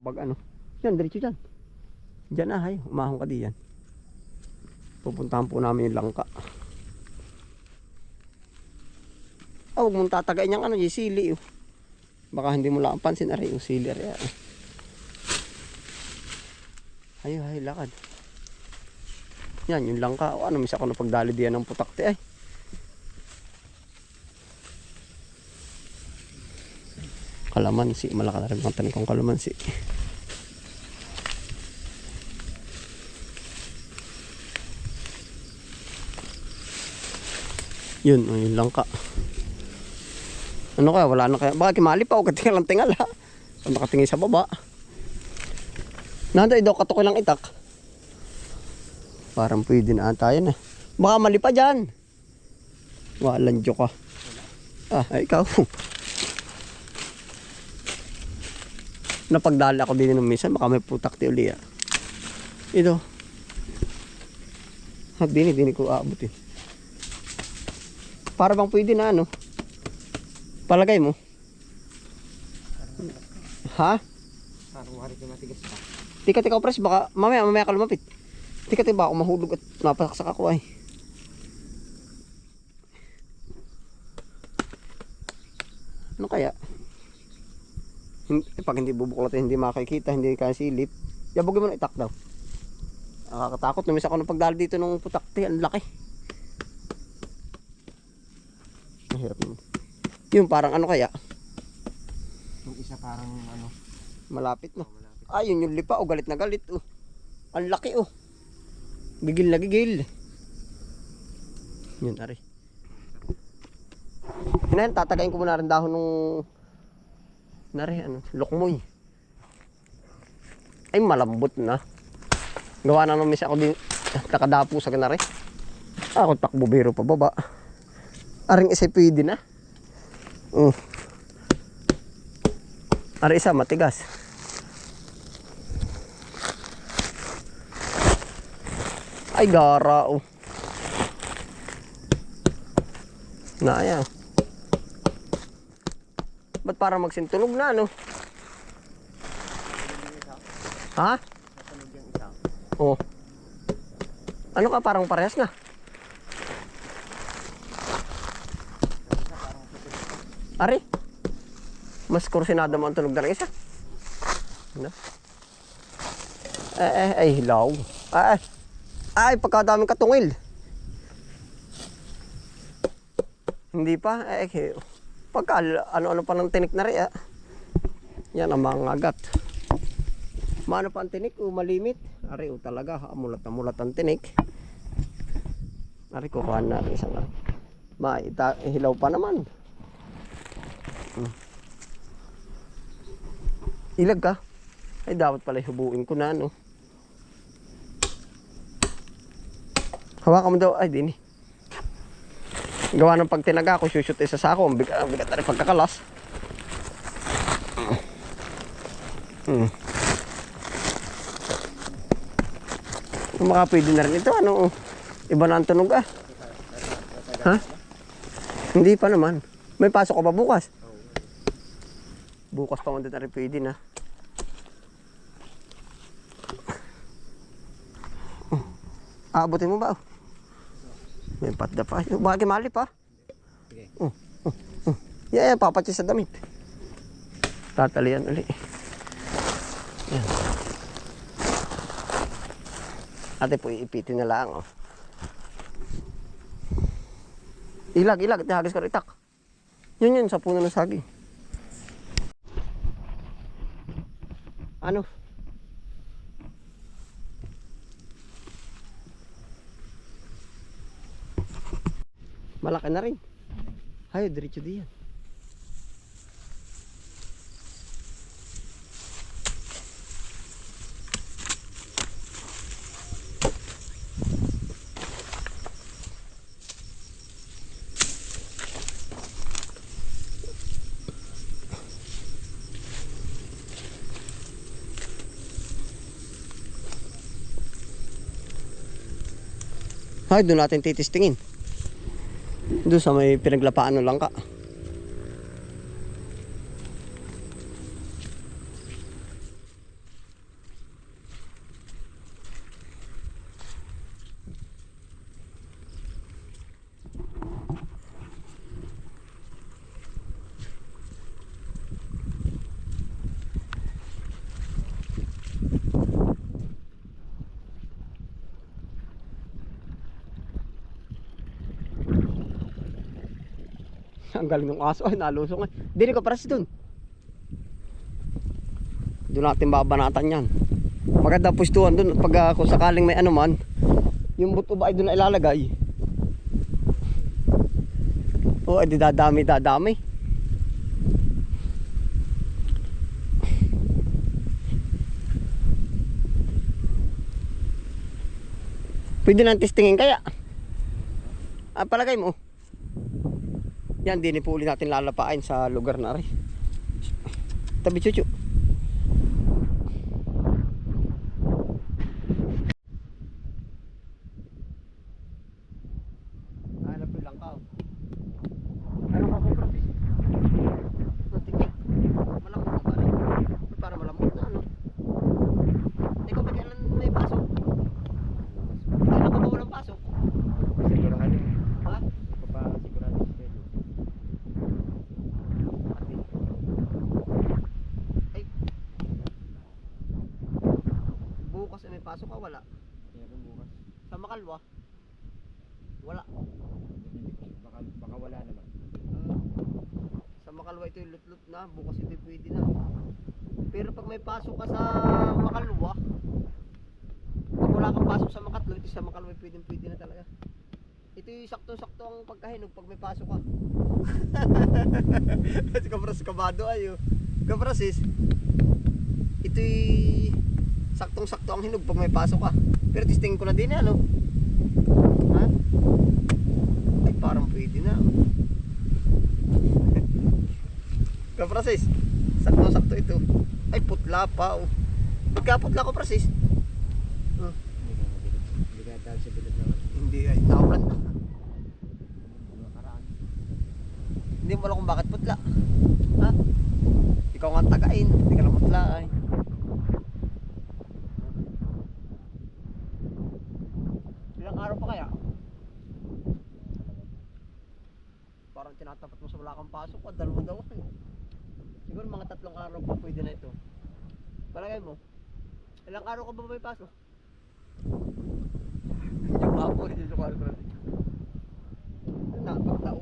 Bag ano? Yan, diretso dyan. Dyan na, hay. Umahong ka diyan. Pupuntahan po namin yung langka. Huwag mong tatagain yung ano, yung sili. Oh. Baka hindi mo lang pansin na rin yung sili. Ay, lakad. Yan, yung langka. O, ano, misa ko na pagdali diyan ng putakte ay. Kalamansi. Malaka na rin mga tanim kong kalamansi. Yun, yung langka. Ano kaya? Wala na kaya. Baka kimali pa o katingal ang tingal ha. O nakatingin sa baba. Nanday daw katukoy lang itak. Parang pwede na tayo na. Baka mali pa dyan. Walang joke ka. Ay ikaw. Napagdala ako din ng minsan. Baka may putakti uli ha. Ito. Dini ko aabutin. Para bang pwede na ano? Palagay mo? Ha? Parang wari ko matigas pa. Tikat ikaw pres, baka mamaya ka lumapit. Tikat ba ako mahulog at napasaksak ako ay. Ano kaya? Pag hindi bubuklat hindi makikita, hindi kaya silip. Yabugin mo na itak daw. Nakakatakot, numis ako ng pagdali dito ng putakti, ang laki. Mahirap naman. Yung parang ano kaya? Yung isa parang ano. Malapit no? Malapit. Yun yung lipa. Galit na galit. Ang laki Gigil na gigil. Yun, ari. Yan, tatagayin ko muna rin dahon nung lukmoy. Ay, malambot na. Gawa na namin siya ako din. Nakadapo sa ganari. Ako takbo biro pa baba. Aring isa pwede na. Ari isa matigas. Ay gara Naya. Ba't parang magsintunog na ano? Ha? Ano ka parang parehas na? Ari? Mas kursinado mo ang tunog na rin isa. Ano? Ay, hilaw. Ay, pagkadaming katungil. Hindi pa. Pagka ano pa ng tinik na rin. Yan ang mga agat. Maano pa ang tinik? Malimit. Ari, talaga. Mulat na mulat ang tinik. Ari, kukuha na rin isang hilaw pa naman. Ilag ka? Ay, dapat pala hubuin ko na, no? Hawakan mo daw. Ay, dini. Gawa ng pag tinaga ko, shoot isa sa ako. Ang bigat na rin pagkakalas. Mga pwede na rin ito. Ano? Iba na ang tunog Ha? Hindi pa naman. May pasok ka pa bukas? Bukas pa man din na rin pwede na. Aabutin mo ba? May patda pa. Bakit mali pa? Sige. Yeah, papatsi sa damit. Tatalian ulit. Yan. Ate po iipitin na lang. Ilag. Tihagis ko rin itak. Yun, sa puno ng saging. Ano? Malaki na rin. Hayo, diretso diyan. Hayo, doon natin titistingin. Doon sa may pinaglapaan ng langka. Ang galing ng aso. Ay, nalusong. Dini ko para si dun. Doon natin babanatan yan. Maganda pustuhan dun. Pag kung sakaling may ano man, yung buto ba ay doon na ilalagay. Oo, di dadami. Pwede nang testingin kaya. Palagay mo. Yan, din po ulit natin lalapain sa lugar na rin. Tabi chuchu. Hanap lang ka. Ano ka kung profis? Matikik. Malamot ka rin. Para malamot na ano. Ikaw ba kailan may pasok? Kailan ka ba walang pasok? Sigurado. Ha? Sigurado si Pedro. Ay. Bukas ay may pasok ka wala? Meron bukas. Sa Makalwa? Wala. Baka wala naman. Sa Makalwa ito yung lut-lut na, bukas ito pwede na. Pero pag may pasok ka sa Makalwa, pag wala kang pasok sa Makatlo, ito sa Makalwa pwede na talaga. Ito yung sakto-sakto ang pagkahinog pag may pasok ka. Si Kapras kabado ayo. Kaprasis, ito yung saktong-sakto ang hinog pag may pasok ka. Pero testing ko na din ano. Ha? Ay parang pwede na. Kaprasis, sakto-sakto ito. Ay putla pa oh. Pagkaputla ko prasis. Hindi ka dahil sa bilad naman. Hindi ay naulan na. Nakaraan. Hindi mo alam kung bakit putla. Ha? Ikaw nga ang tagain, hindi ka lang putla ay. Ilang araw pa kaya? Parang tinatapat mo sa wala kang pasok, dalawa daw eh. Siguro mga 3 araw pa pwede na ito. Palagay mo, ilang araw ka ba may pasok? Joke ako, joke ako. Na, pagtao.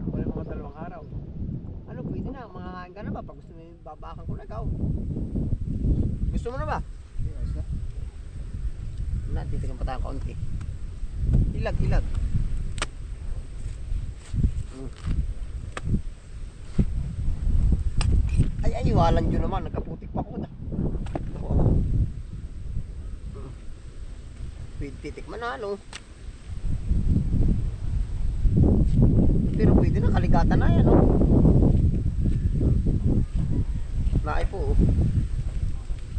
Wala mga 2 araw. Ano, pwede na, mga ka na ba? Pag gusto mo yung babakan ko na ikaw. Gusto mo na ba? Ayos na. Na, titigan pa tayo kaunti. Ilag. Ay, walang yun naman. Nagkaputik pa ko na. Pwede titikman na, ano. Pero pwede na, kaligatan na yan, oh. Naay po, oh.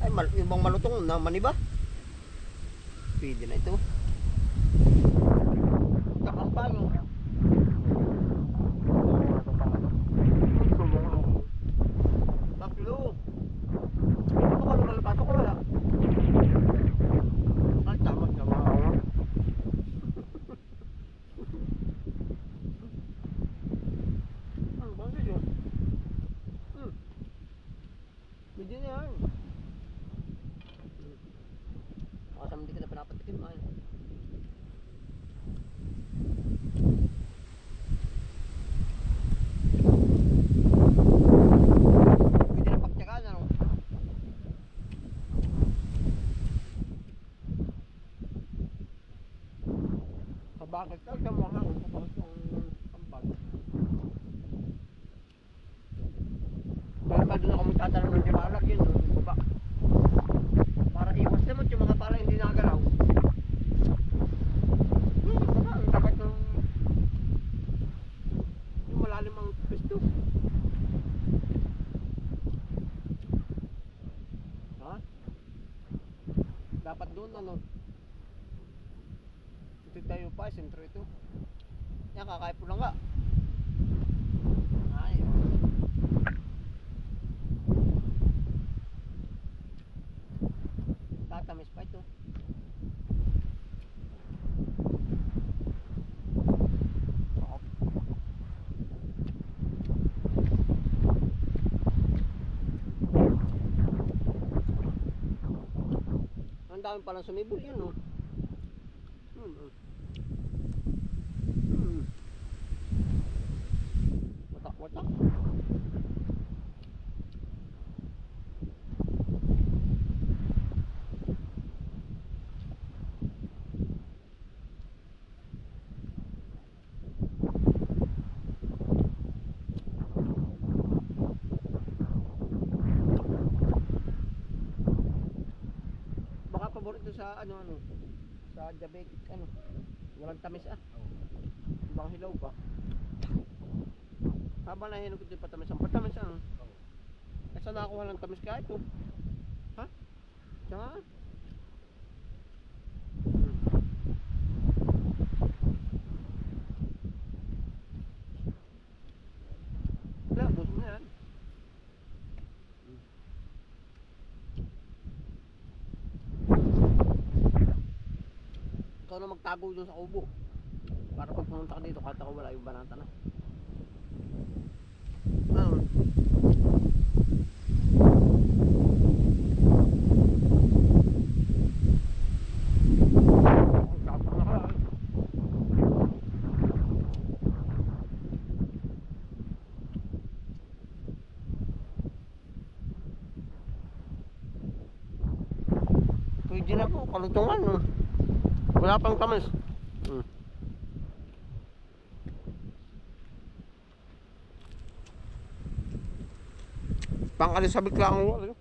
Ay, yung bang malutong naman iba? Pwede na ito. Kakampang, oh. Tatlo. Ito ka lumal pasok ko wala. Ay, tama naman. Ano ba yun? Medyo na yan. Makasama hindi ka na pinapatikim ay. Pwede na pagtyagaan ano? Kabakit ka sa mga kapag yung kampag. Dahil pa doon ako magtatanong ng timalag yun, yung baba. Para iwas naman yung mga pala hindi nakagalaw. Baba, ang tapat ng yung malalim ang pisto. Ha? Dapat doon ano? Ito tayo pa, sentro ito. Yan, kakaip ko lang nga. Ay, tatamis pa ito. Ang dami palang sumibol yun, no? doon sa ano, sa diabetic ano. Walang tamis ah. Oo. Ibang hilaw pa. Habang nahinog ko din patamis. Ang patamis ano. Oo. Eh saan nakakuha ng tamis kaya ito? Ha? Diyan nga. Wala, gusto na yan. Ikaw na magtago dun sa kubo. Para pag pumunta ka dito, kahit ako wala yung banata na. Ano? Ang tapos na ka. Pwede na po, kalutungan. No? Wala pang tamis. Pang-alisabik lang mo. Ano?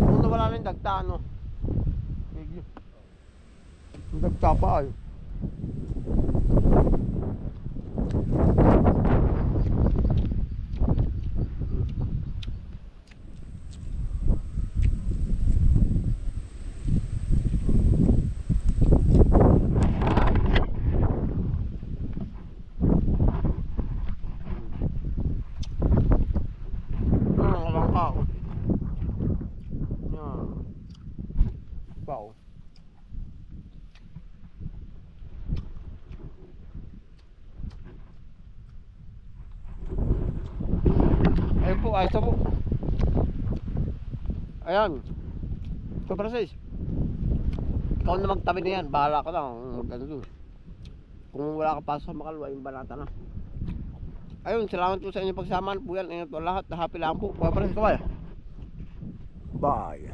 Kung nawala na yung dagta, ano? Medyo. Yung dagta pa ay. Wow. Ayun po, ayos na po. Ayan. Ito, Francis. Ikaw na magtabi na yan. Bahala ka lang. Magano dun. Kung wala ka pa sa makalwa, yung banata na. Ayun, salamat po sa inyong pagsamaan po yan. Ingat po lahat. Happy lang po. Mga Francis, kaway. Bye.